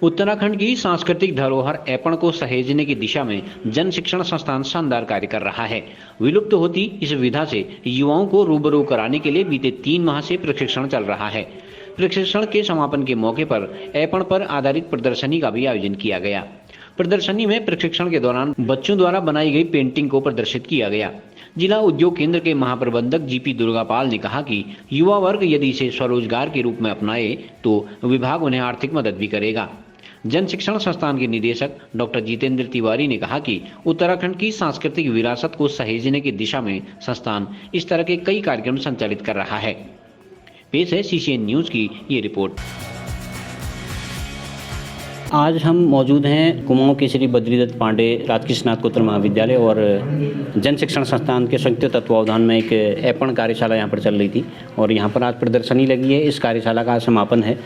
उत्तराखंड की सांस्कृतिक धरोहर ऐपण को सहेजने की दिशा में जन शिक्षण संस्थान शानदार कार्य कर रहा है। विलुप्त होती इस विधा से युवाओं को रूबरू कराने के लिए बीते 3 माह से प्रशिक्षण चल रहा है। प्रशिक्षण के समापन के मौके पर ऐपण पर आधारित प्रदर्शनी का भी आयोजन किया गया। प्रदर्शनी में प्रशिक्षण के दौरान बच्चों द्वारा बनाई गई पेंटिंग को प्रदर्शित किया गया। जिला उद्योग केंद्र के महाप्रबंधक जीपी दुर्गापाल ने कहा कि युवा वर्ग यदि इसे स्वरोजगार के रूप में अपनाए तो विभाग उन्हें आर्थिक मदद भी करेगा। जन शिक्षण संस्थान के निदेशक डॉक्टर जितेंद्र तिवारी ने कहा कि उत्तराखंड की सांस्कृतिक विरासत को सहेजने की दिशा में संस्थान इस तरह के कई कार्यक्रम संचालित कर रहा है। पेश है सीसीएन न्यूज की ये रिपोर्ट। आज हम मौजूद हैं कुमाऊं के श्री बद्रीदत्त पांडे राजकीय स्नातकोत्तर महाविद्यालय और जन शिक्षण संस्थान के संयुक्त तत्वावधान में एक ऐपण कार्यशाला यहाँ पर चल रही थी और यहाँ पर आज प्रदर्शनी लगी है। इस कार्यशाला का समापन है।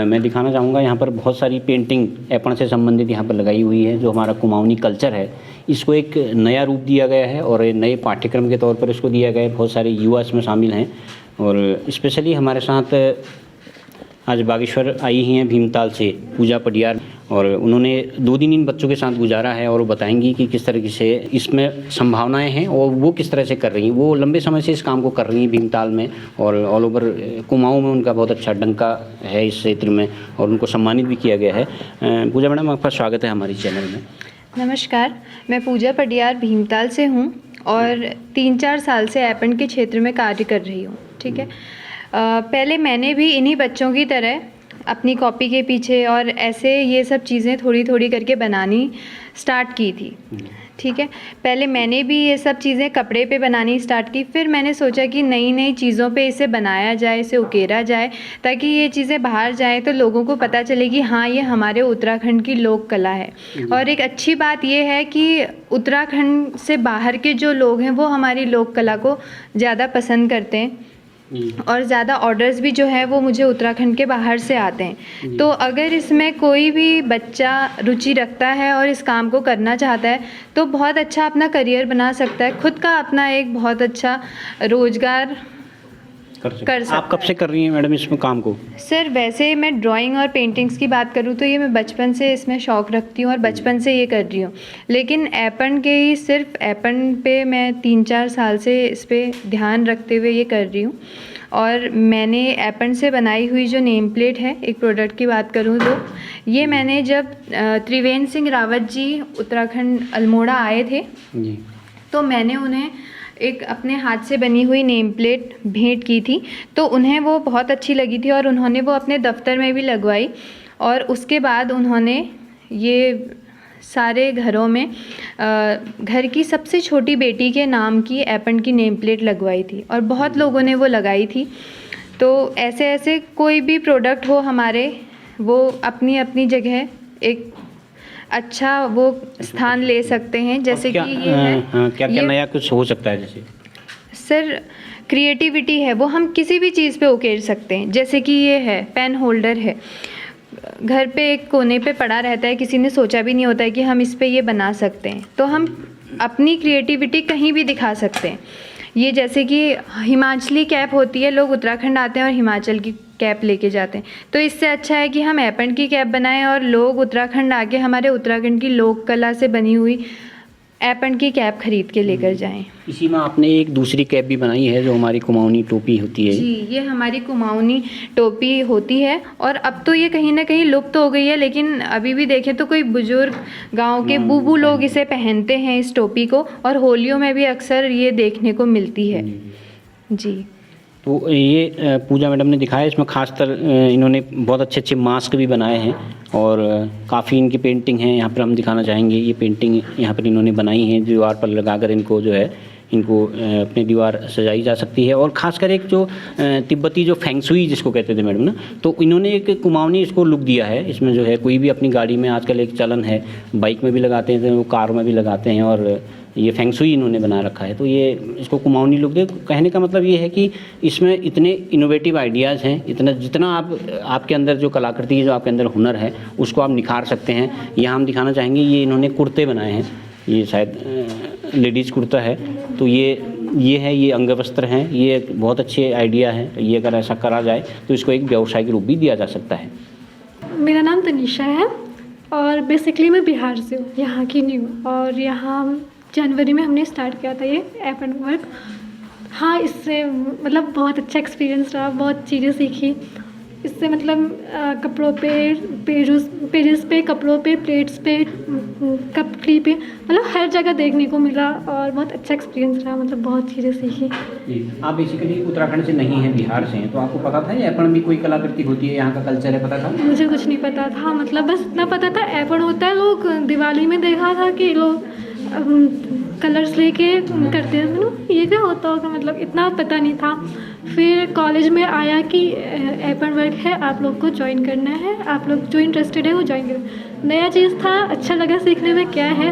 मैं दिखाना चाहूँगा यहाँ पर बहुत सारी पेंटिंग ऐपण से संबंधित यहाँ पर लगाई हुई है। जो हमारा कुमाऊनी कल्चर है इसको एक नया रूप दिया गया है और नए पाठ्यक्रम के तौर पर इसको दिया गया है। बहुत सारे युवा इसमें शामिल हैं और स्पेशली हमारे साथ आज बागेश्वर आई ही हैं भीमताल से पूजा पटियार और उन्होंने 2 दिन इन बच्चों के साथ गुजारा है और वो बताएंगी कि किस तरीके से इसमें संभावनाएं हैं और वो किस तरह से कर रही हैं। वो लंबे समय से इस काम को कर रही हैं भीमताल में और ऑल ओवर कुमाऊं में उनका बहुत अच्छा डंका है इस क्षेत्र में और उनको सम्मानित भी किया गया है। पूजा मैडम, आपका स्वागत है हमारे चैनल में। नमस्कार, मैं पूजा पटियार भीमताल से हूँ और 3-4 साल से ऐपण के क्षेत्र में कार्य कर रही हूँ। ठीक है, पहले मैंने भी इन्हीं बच्चों की तरह अपनी कॉपी के पीछे और ऐसे ये सब चीज़ें थोड़ी थोड़ी करके बनानी स्टार्ट की थी। ठीक है, पहले मैंने भी ये सब चीज़ें कपड़े पे बनानी स्टार्ट की। फिर मैंने सोचा कि नई नई चीज़ों पे इसे बनाया जाए, इसे उकेरा जाए ताकि ये चीज़ें बाहर जाएँ तो लोगों को पता चले कि हाँ, ये हमारे उत्तराखंड की लोक कला है। और एक अच्छी बात ये है कि उत्तराखंड से बाहर के जो लोग हैं वो हमारी लोक कला को ज़्यादा पसंद करते हैं और ज़्यादा ऑर्डर्स भी जो है वो मुझे उत्तराखंड के बाहर से आते हैं। तो अगर इसमें कोई भी बच्चा रुचि रखता है और इस काम को करना चाहता है तो बहुत अच्छा अपना करियर बना सकता है, खुद का अपना एक बहुत अच्छा रोजगार कर सकता। आप कब से कर रही हैं मैडम इसमें काम को? सर, वैसे मैं ड्राइंग और पेंटिंग्स की बात करूँ तो ये मैं बचपन से इसमें शौक़ रखती हूँ और बचपन से ये कर रही हूँ। लेकिन ऐपण के ही सिर्फ ऐपण पे मैं 3-4 साल से इस पर ध्यान रखते हुए ये कर रही हूँ। और मैंने ऐपण से बनाई हुई जो नेम प्लेट है, एक प्रोडक्ट की बात करूँ तो ये मैंने जब त्रिवेंद्र सिंह रावत जी उत्तराखंड अल्मोड़ा आए थे जी, तो मैंने उन्हें एक अपने हाथ से बनी हुई नेम प्लेट भेंट की थी। तो उन्हें वो बहुत अच्छी लगी थी और उन्होंने वो अपने दफ्तर में भी लगवाई और उसके बाद उन्होंने ये सारे घरों में घर की सबसे छोटी बेटी के नाम की ऐपण की नेम प्लेट लगवाई थी और बहुत लोगों ने वो लगाई थी। तो ऐसे ऐसे कोई भी प्रोडक्ट हो हमारे, वो अपनी अपनी जगह एक अच्छा वो स्थान ले सकते हैं। जैसे कि ये है क्या नया कुछ हो सकता है? जैसे सर, क्रिएटिविटी है वो हम किसी भी चीज़ पे उकेर सकते हैं। जैसे कि ये है पेन होल्डर है, घर पे एक कोने पे पड़ा रहता है, किसी ने सोचा भी नहीं होता है कि हम इस पे ये बना सकते हैं। तो हम अपनी क्रिएटिविटी कहीं भी दिखा सकते हैं। ये जैसे कि हिमाचली कैप होती है, लोग उत्तराखंड आते हैं और हिमाचल की कैप लेके जाते हैं। तो इससे अच्छा है कि हम ऐपण की कैप बनाएं और लोग उत्तराखंड आके हमारे उत्तराखंड की लोक कला से बनी हुई ऐपण की कैप खरीद के लेकर जाएं। इसी में आपने एक दूसरी कैप भी बनाई है जो हमारी कुमाऊनी टोपी होती है। जी, ये हमारी कुमाऊनी टोपी होती है और अब तो ये कहीं ना कहीं लुप्त हो गई है, लेकिन अभी भी देखें तो कोई बुजुर्ग गांव के बूबू लोग इसे पहनते हैं इस टोपी को और होलियों में भी अक्सर ये देखने को मिलती है। जी, तो ये पूजा मैडम ने दिखाया, इसमें खासतर इन्होंने बहुत अच्छे अच्छे मास्क भी बनाए हैं और काफ़ी इनकी पेंटिंग है। यहाँ पर हम दिखाना चाहेंगे, ये पेंटिंग यहाँ पर इन्होंने बनाई है, दीवार पर लगाकर इनको जो है इनको अपनी दीवार सजाई जा सकती है। और ख़ासकर एक जो तिब्बती जो फेंगशुई जिसको कहते थे मैडम ना, तो इन्होंने एक कुमाऊनी इसको लुक दिया है। इसमें जो है कोई भी अपनी गाड़ी में आजकल एक चलन है, बाइक में भी लगाते हैं, तो कार में भी लगाते हैं और ये फेंगशुई इन्होंने बना रखा है। तो ये इसको कुमाऊनी लुक दे, कहने का मतलब ये है कि इसमें इतने इनोवेटिव आइडियाज़ हैं, इतना जितना आपके अंदर जो कलाकृति है, जो आपके अंदर हुनर है, उसको आप निखार सकते हैं। यहाँ हम दिखाना चाहेंगे, ये इन्होंने कुर्ते बनाए हैं, ये शायद लेडीज़ कुर्ता है। तो ये है, ये अंग वस्त्र हैं, ये बहुत अच्छे आइडिया है। ये अगर ऐसा करा जाए तो इसको एक व्यावसायिक रूप भी दिया जा सकता है। मेरा नाम तनीषा है और बेसिकली मैं बिहार से हूँ, यहाँ की नहीं हूँ। और यहाँ जनवरी में हमने स्टार्ट किया था ये ऐप एंड वर्क। हाँ, इससे मतलब बहुत अच्छा एक्सपीरियंस रहा, बहुत चीज़ें सीखी इससे। मतलब कपड़ों पे, पेजेस पे, कपड़ों पे, प्लेट्स पे, कपड़ी पे, मतलब हर जगह देखने को मिला और बहुत अच्छा एक्सपीरियंस रहा। मतलब बहुत चीज़ें सीखी। जी, आप बेसिकली उत्तराखंड से नहीं हैं, बिहार से हैं, तो आपको पता था ये ऐपण भी कोई कलाकृति होती है, यहाँ का कल्चर है, पता था? मुझे कुछ नहीं पता था, मतलब बस इतना पता था ऐपण होता है। लोग दिवाली में देखा था कि लोग कलर्स लेके करते हैं, मतलब ये क्या होता होगा, मतलब इतना पता नहीं था। फिर कॉलेज में आया कि ऐपण वर्क है, आप लोग को ज्वाइन करना है, आप लोग जो इंटरेस्टेड है वो ज्वाइन करें। नया चीज़ था, अच्छा लगा सीखने में क्या है।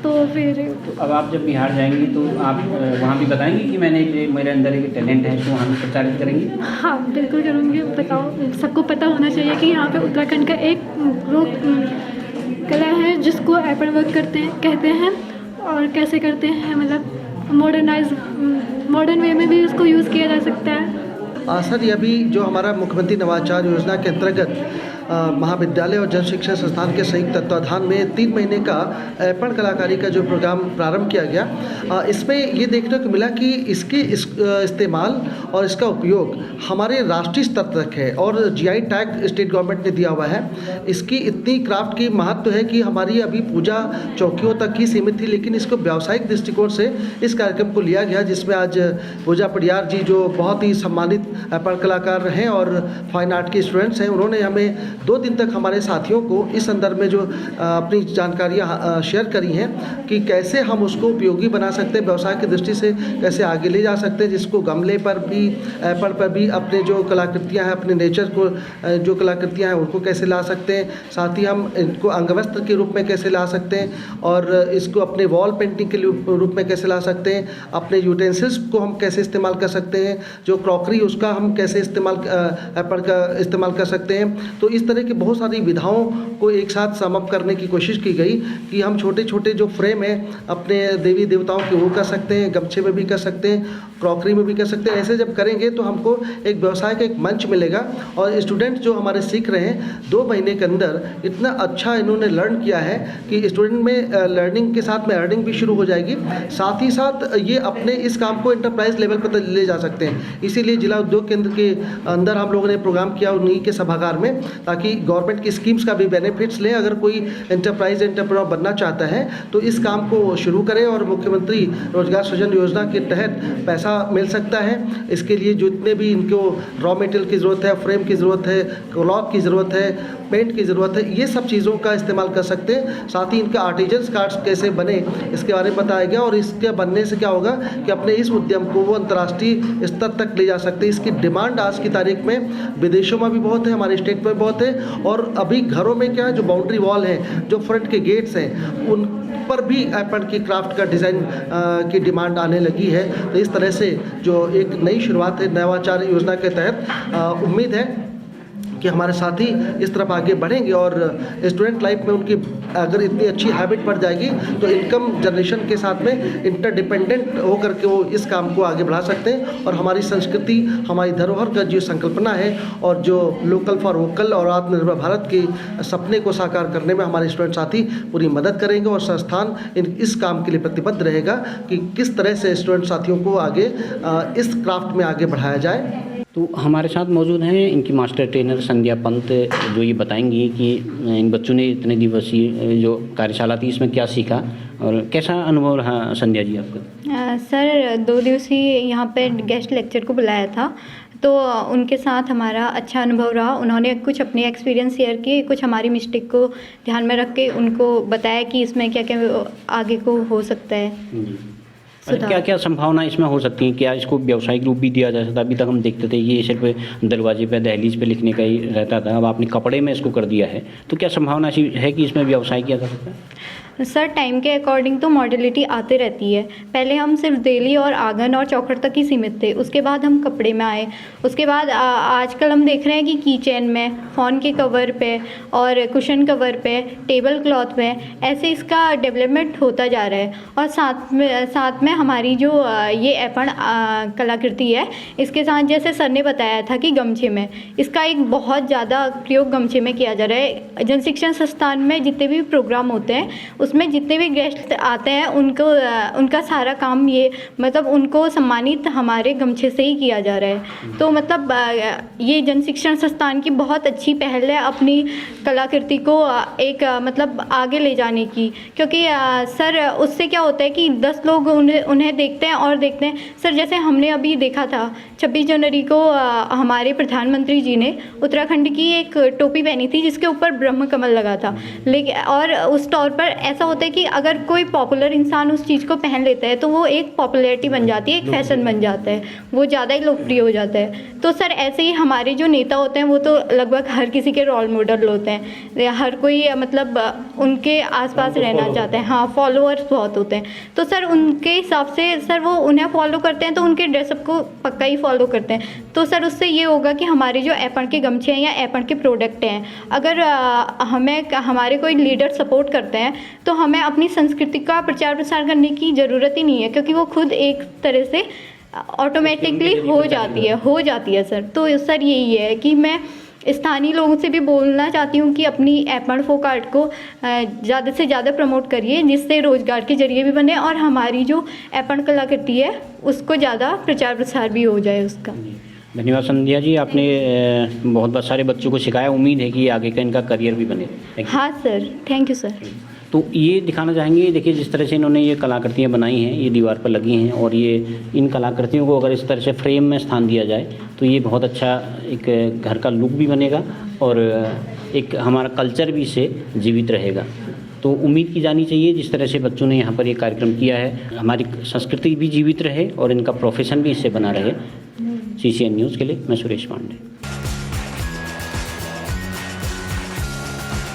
तो फिर तो अब आप जब बिहार जाएंगी तो आप वहाँ भी बताएंगी कि मेरे अंदर एक टैलेंट है, इसको वहाँ भी प्रचारित करेंगी? हाँ, बिल्कुल करूँगी। बताओ, सबको पता होना चाहिए कि यहाँ पे उत्तराखंड का एक लोक कला है जिसको ऐपण वर्क कहते हैं और कैसे करते हैं, मतलब मॉडर्न वे में भी उसको यूज़ किया जा सकता है। सर, ये अभी जो हमारा मुख्यमंत्री नवाचार योजना के अंतर्गत महाविद्यालय और जन शिक्षण संस्थान के संयुक्त तत्वाधान में 3 महीने का ऐपण कलाकारी का जो प्रोग्राम प्रारंभ किया गया, इसमें ये देखने को मिला कि इसके इस्तेमाल और इसका उपयोग हमारे राष्ट्रीय स्तर तक है और जीआई टैग स्टेट गवर्नमेंट ने दिया हुआ है। इसकी इतनी क्राफ्ट की महत्व है कि हमारी अभी पूजा चौकियों तक ही सीमित थी, लेकिन इसको व्यावसायिक दृष्टिकोण से इस कार्यक्रम को लिया गया, जिसमें आज पूजा पडियार जी जो बहुत ही सम्मानित ऐपण कलाकार हैं और फाइन आर्ट के स्टूडेंट्स हैं, उन्होंने हमें 2 दिन तक हमारे साथियों को इस संदर्भ में जो अपनी जानकारियाँ शेयर करी हैं कि कैसे हम उसको उपयोगी बना सकते हैं, व्यवसाय की दृष्टि से कैसे आगे ले जा सकते हैं, जिसको गमले पर भी, ऐपण पर भी अपने जो कलाकृतियाँ हैं, अपने नेचर को जो कलाकृतियाँ हैं उनको कैसे ला सकते हैं, साथ ही हम इनको अंगवस्त्र के रूप में कैसे ला सकते हैं और इसको अपने वॉल पेंटिंग के रूप में कैसे ला सकते हैं, अपने यूटेंसिल्स को हम कैसे इस्तेमाल कर सकते हैं, जो क्रॉकरी उसका हम कैसे ऐपण का इस्तेमाल कर सकते हैं। तो इस तरह की बहुत सारी विधाओं को एक साथ समअप करने की कोशिश की गई कि हम छोटे छोटे जो फ्रेम है अपने देवी देवताओं के वो कर सकते हैं, गमछे में भी कर सकते हैं, क्रॉकरी में भी कर सकते हैं। ऐसे जब करेंगे तो हमको एक व्यवसाय का एक मंच मिलेगा और स्टूडेंट जो हमारे सीख रहे हैं 2 महीने के अंदर इतना अच्छा इन्होंने लर्न किया है कि स्टूडेंट में लर्निंग के साथ में अर्निंग भी शुरू हो जाएगी। साथ ही साथ ये अपने इस काम को एंटरप्राइज लेवल पर ले जा सकते हैं। इसीलिए जिला उद्योग केंद्र के अंदर हम लोगों ने प्रोग्राम किया उन्हीं के सभागार में, ताकि गवर्नमेंट की स्कीम्स का भी बेनिफिट्स लें। अगर कोई एंटरप्रेन्योर बनना चाहता है तो इस काम को शुरू करें और मुख्यमंत्री रोजगार सृजन योजना के तहत पैसा मिल सकता है। इसके लिए जितने भी इनको रॉ मटेरियल की ज़रूरत है, फ्रेम की ज़रूरत है, क्लॉथ की ज़रूरत है, पेंट की ज़रूरत है, ये सब चीज़ों का इस्तेमाल कर सकते हैं। साथ ही इनका आर्टिजन्स कार्ड्स कैसे बने इसके बारे में बताया गया और इसके बनने से क्या होगा कि अपने इस उद्यम को वो अंतर्राष्ट्रीय स्तर तक ले जा सकते हैं। इसकी डिमांड आज की तारीख में विदेशों में भी बहुत है, हमारे स्टेट में बहुत है और अभी घरों में क्या है, जो बाउंड्री वॉल है, जो फ्रंट के गेट्स हैं, उन पर भी ऐपण की क्राफ्ट का डिज़ाइन की डिमांड आने लगी है। तो इस तरह से जो एक नई शुरुआत है नवाचार योजना के तहत, उम्मीद है कि हमारे साथी इस तरफ आगे बढ़ेंगे और स्टूडेंट लाइफ में उनकी अगर इतनी अच्छी हैबिट पड़ जाएगी तो इनकम जनरेशन के साथ में इंटरडिपेंडेंट होकर के वो इस काम को आगे बढ़ा सकते हैं और हमारी संस्कृति, हमारी धरोहर का जो संकल्पना है और जो लोकल फॉर वोकल और आत्मनिर्भर भारत के सपने को साकार करने में हमारे स्टूडेंट साथी पूरी मदद करेंगे और संस्थान इस काम के लिए प्रतिबद्ध रहेगा कि किस तरह से स्टूडेंट साथियों को आगे इस क्राफ्ट में आगे बढ़ाया जाए। तो हमारे साथ मौजूद हैं इनकी मास्टर ट्रेनर संध्या पंत, जो ये बताएंगी कि इन बच्चों ने इतने दिवसीय जो कार्यशाला थी इसमें क्या सीखा और कैसा अनुभव रहा। संध्या जी आपका? सर 2 दिवसीय यहाँ पे गेस्ट लेक्चर को बुलाया था तो उनके साथ हमारा अच्छा अनुभव रहा। उन्होंने कुछ अपने एक्सपीरियंस शेयर किए, कुछ हमारी मिस्टेक को ध्यान में रख के उनको बताया कि इसमें क्या क्या आगे को हो सकता है। क्या क्या संभावना इसमें हो सकती है? क्या इसको व्यावसायिक रूप भी दिया जा सकता है? अभी तक हम देखते थे ये सिर्फ दरवाजे पे, दहलीज पे लिखने का ही रहता था, अब आपने कपड़े में इसको कर दिया है, तो क्या संभावना है कि इसमें व्यवसाय किया जा सकता है? सर टाइम के अकॉर्डिंग तो मॉडलिटी आते रहती है। पहले हम सिर्फ देली और आंगन और चौखट तक ही सीमित थे, उसके बाद हम कपड़े में आए, उसके बाद आजकल हम देख रहे हैं कि की चेन में, फ़ोन के कवर पे और कुशन कवर पे, टेबल क्लॉथ में, ऐसे इसका डेवलपमेंट होता जा रहा है। और साथ में हमारी जो ये ऐपण कलाकृति है, इसके साथ जैसे सर ने बताया था कि गमछे में, इसका एक बहुत ज़्यादा प्रयोग गमछे में किया जा रहा है। जन शिक्षण संस्थान में जितने भी प्रोग्राम होते हैं उसमें जितने भी गेस्ट आते हैं उनका सारा काम ये मतलब उनको सम्मानित हमारे गमछे से ही किया जा रहा है। तो मतलब ये जन शिक्षण संस्थान की बहुत अच्छी पहल है अपनी कलाकृति को एक मतलब आगे ले जाने की, क्योंकि सर उससे क्या होता है कि 10 लोग उन्हें देखते हैं और देखते हैं। सर जैसे हमने अभी देखा था 26 जनवरी को हमारे प्रधानमंत्री जी ने उत्तराखंड की एक टोपी पहनी थी जिसके ऊपर ब्रह्म कमल लगा था, लेकिन और उस तौर पर ऐसा होता है कि अगर कोई पॉपुलर इंसान उस चीज़ को पहन लेता है तो वो एक पॉपुलैरिटी बन जाती है, एक फैशन बन जाता है, वो ज़्यादा ही लोकप्रिय हो जाता है। तो सर ऐसे ही हमारे जो नेता होते हैं वो तो लगभग हर किसी के रोल मॉडल होते हैं, हर कोई मतलब उनके आसपास रहना चाहते हैं। हाँ, फॉलोअर्स बहुत होते हैं, तो सर उनके हिसाब से सर वो उन्हें फॉलो करते हैं तो उनके ड्रेसअप को पक्का ही फॉलो करते हैं। तो सर उससे ये होगा कि हमारे जो ऐपण के गमछे हैं या ऐपण के प्रोडक्ट हैं, अगर हमारे कोई लीडर सपोर्ट करते हैं तो हमें अपनी संस्कृति का प्रचार प्रसार करने की ज़रूरत ही नहीं है, क्योंकि वो खुद एक तरह से ऑटोमेटिकली हो जाती है सर। तो सर यही है कि मैं स्थानीय लोगों से भी बोलना चाहती हूँ कि अपनी ऐपण फोक आर्ट को ज़्यादा से ज़्यादा प्रमोट करिए, जिससे रोज़गार के जरिए भी बने और हमारी जो ऐपण कलाकृति है उसको ज़्यादा प्रचार प्रसार भी हो जाए उसका। धन्यवाद संध्या जी, आपने बहुत सारे बच्चों को सिखाया। उम्मीद है कि आगे का इनका करियर भी बने। हाँ सर, थैंक यू सर। तो ये दिखाना चाहेंगे, देखिए जिस तरह से इन्होंने ये कलाकृतियाँ बनाई हैं, ये दीवार पर लगी हैं, और ये इन कलाकृतियों को अगर इस तरह से फ्रेम में स्थान दिया जाए तो ये बहुत अच्छा एक घर का लुक भी बनेगा और एक हमारा कल्चर भी इससे जीवित रहेगा। तो उम्मीद की जानी चाहिए जिस तरह से बच्चों ने यहाँ पर ये कार्यक्रम किया है, हमारी संस्कृति भी जीवित रहे और इनका प्रोफेशन भी इससे बना रहे। CCN न्यूज़ के लिए मैं सुरेश पांडे।